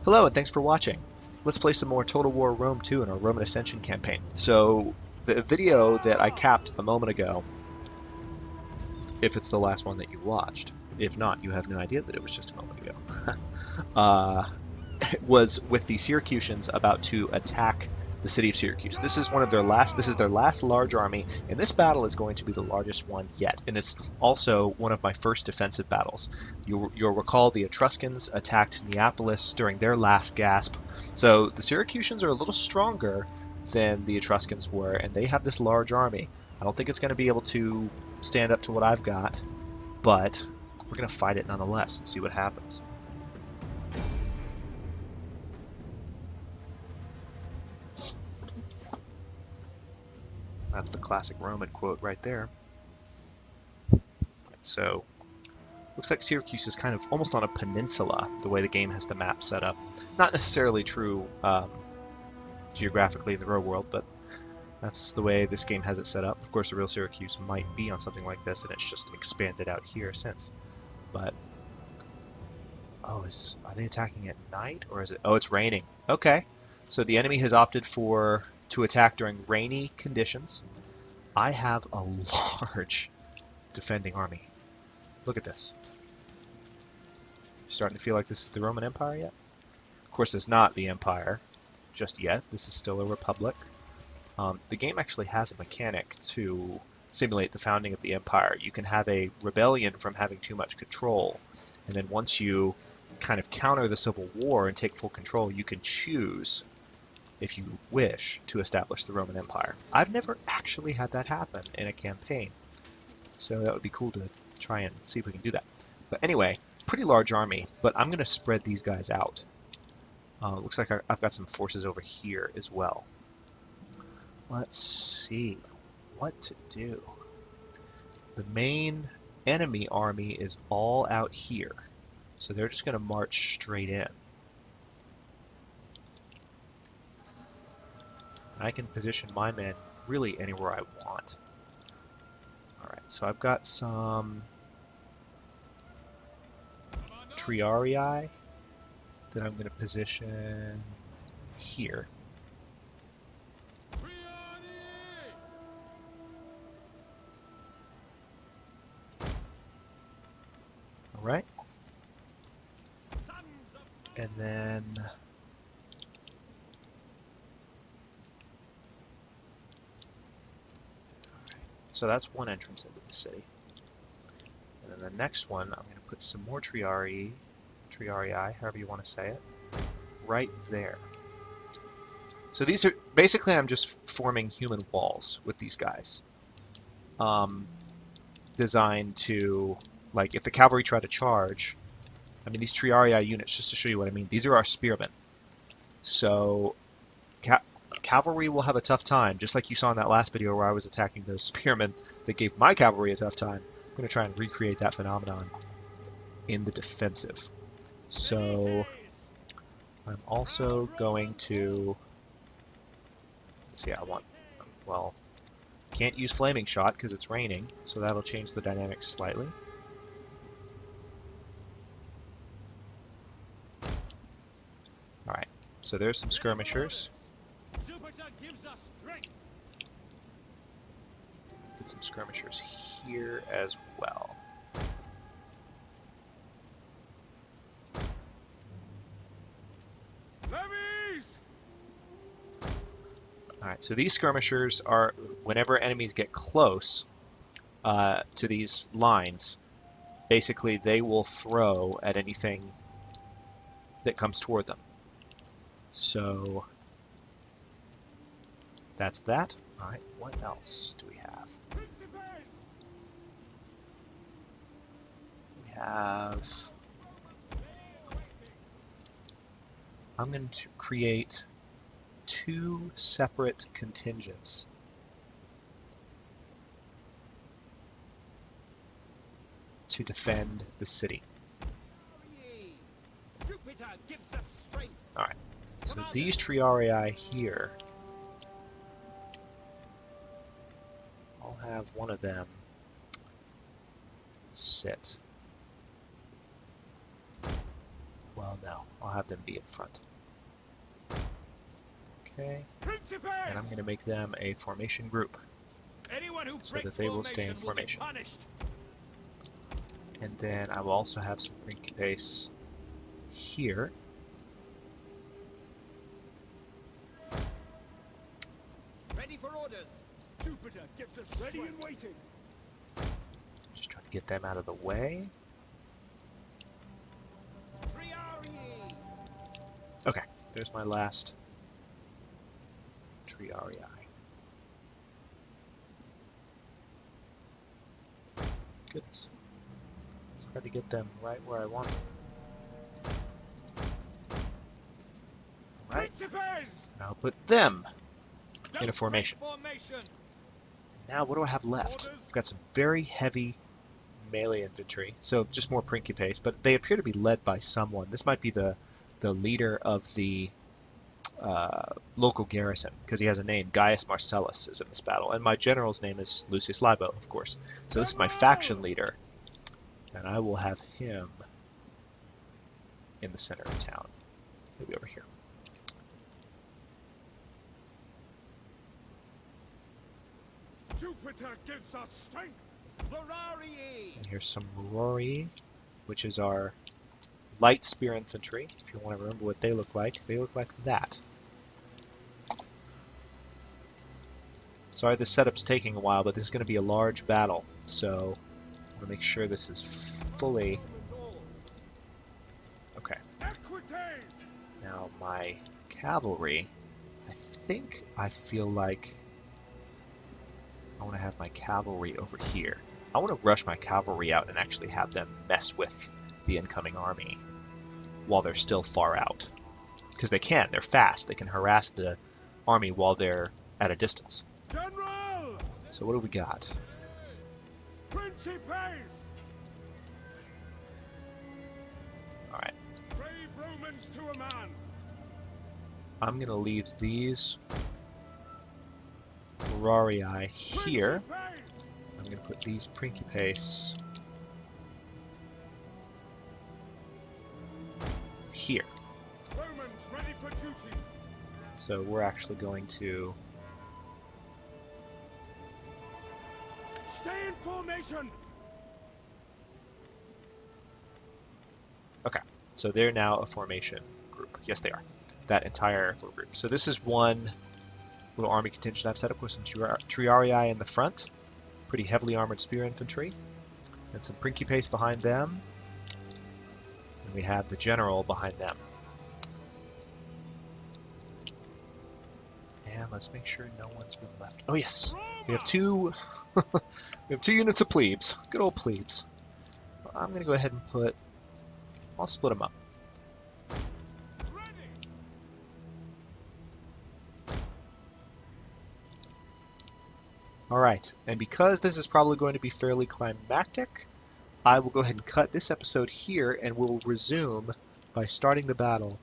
Hello and thanks for watching. Let's play some more Total War Rome 2 in our Roman Ascension campaign. So, the video that I capped a moment ago, if it's the last one that you watched, if not, you have no idea that it was just a moment ago, uh, was with the Syracusans about to attack the city of Syracuse. This is their last large army, and this battle is going to be the largest one yet, and it's also one of my first defensive battles. You'll recall the Etruscans attacked Neapolis during their last gasp, so the Syracusans are a little stronger than the Etruscans were, and they have this large army. I don't think it's going to be able to stand up to what I've got, but we're going to fight it nonetheless and see what happens. That's the classic Roman quote right there. So, looks like Syracuse is kind of almost on a peninsula, the way the game has the map set up. Not necessarily true geographically in the real world, but that's the way this game has it set up. Of course, the real Syracuse might be on something like this, and it's just expanded out here since. But, oh, are they attacking at night, or is it? Oh, it's raining. Okay, so the enemy has opted to attack during rainy conditions. I have a large defending army. Look at this. Starting to feel like this is the Roman Empire yet? Of course, it's not the Empire just yet. This is still a republic. The game actually has a mechanic to simulate the founding of the Empire. You can have a rebellion from having too much control, and then once you kind of counter the Civil War and take full control, you can choose, if you wish, to establish the Roman Empire. I've never actually had that happen in a campaign, so that would be cool to try and see if we can do that. But anyway, pretty large army, but I'm going to spread these guys out. Looks like I've got some forces over here as well. Let's see what to do. The main enemy army is all out here, so they're just going to march straight in. I can position my men really anywhere I want. Alright, so I've got some Triarii that I'm going to position here. Alright. And then so that's one entrance into the city. And then the next one, I'm going to put some more Triarii, however you want to say it, right there. So these are, basically I'm just forming human walls with these guys. Designed to, like, if the cavalry try to charge, I mean, these Triarii units, just to show you what I mean, these are our spearmen. So cavalry will have a tough time, just like you saw in that last video where I was attacking those spearmen that gave my cavalry a tough time. I'm going to try and recreate that phenomenon in the defensive. So I'm also going to, let's see, well, can't use flaming shot because it's raining, so that'll change the dynamics slightly. Alright, so there's some skirmishers. Put some skirmishers here as well. Alright, so these skirmishers are, whenever enemies get close to these lines, basically they will throw at anything that comes toward them. So that's that. Alright, what else do we have? I'm going to create 2 separate contingents to defend the city. Alright, so these Triarii here, I'll have one of them sit while Well, no, I'll have them be in front. Okay, and I'm going to make them a formation group so that they will stay in formation. And then I will also have some Principes here. Ready for orders. Jupiter gives us ready and waiting. Just trying to get them out of the way. Okay, there's my last Triarii. Goodness. It's hard to get them right where I want them. Right. And I'll put them in a formation. Now, what do I have left? I've got some very heavy melee infantry, so just more Principes, but they appear to be led by someone. This might be the leader of the local garrison, because he has a name. Gaius Marcellus is in this battle, and my general's name is Lucius Libo, of course. So this is my faction leader, and I will have him in the center of town. He'll be over here. Jupiter gives us strength. And here's some Rorii, which is our light spear infantry. If you want to remember what they look like that. Sorry this setup's taking a while, but this is going to be a large battle, so I want to make sure this is fully... Okay. Now my cavalry, I feel like I want to have my cavalry over here. I want to rush my cavalry out and actually have them mess with the incoming army while they're still far out. Because they're fast, they can harass the army while they're at a distance. General! So what do we got? Principes! Alright. Brave Romans to a man! I'm going to leave these Rorii here. I'm going to put these Principes here. Romans ready for duty. So we're actually going to... Stay in formation! Okay, so they're now a formation group. Yes, they are. That entire little group. So this is one little army contingent I've set up with some Triarii in the front. Pretty heavily armored spear infantry. And some Principes behind them. And we have the general behind them. And let's make sure no one's been left. Oh yes! We have two we have 2 units of plebes. Good old plebes. I'm gonna go ahead and put... I'll split them up. Alright, and because this is probably going to be fairly climactic, I will go ahead and cut this episode here, and we'll resume by starting the battle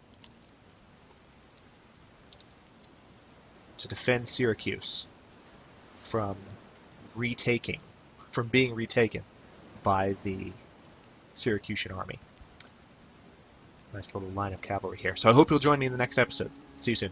to defend Syracuse from being retaken by the Syracusan army. Nice little line of cavalry here. So I hope you'll join me in the next episode. See you soon.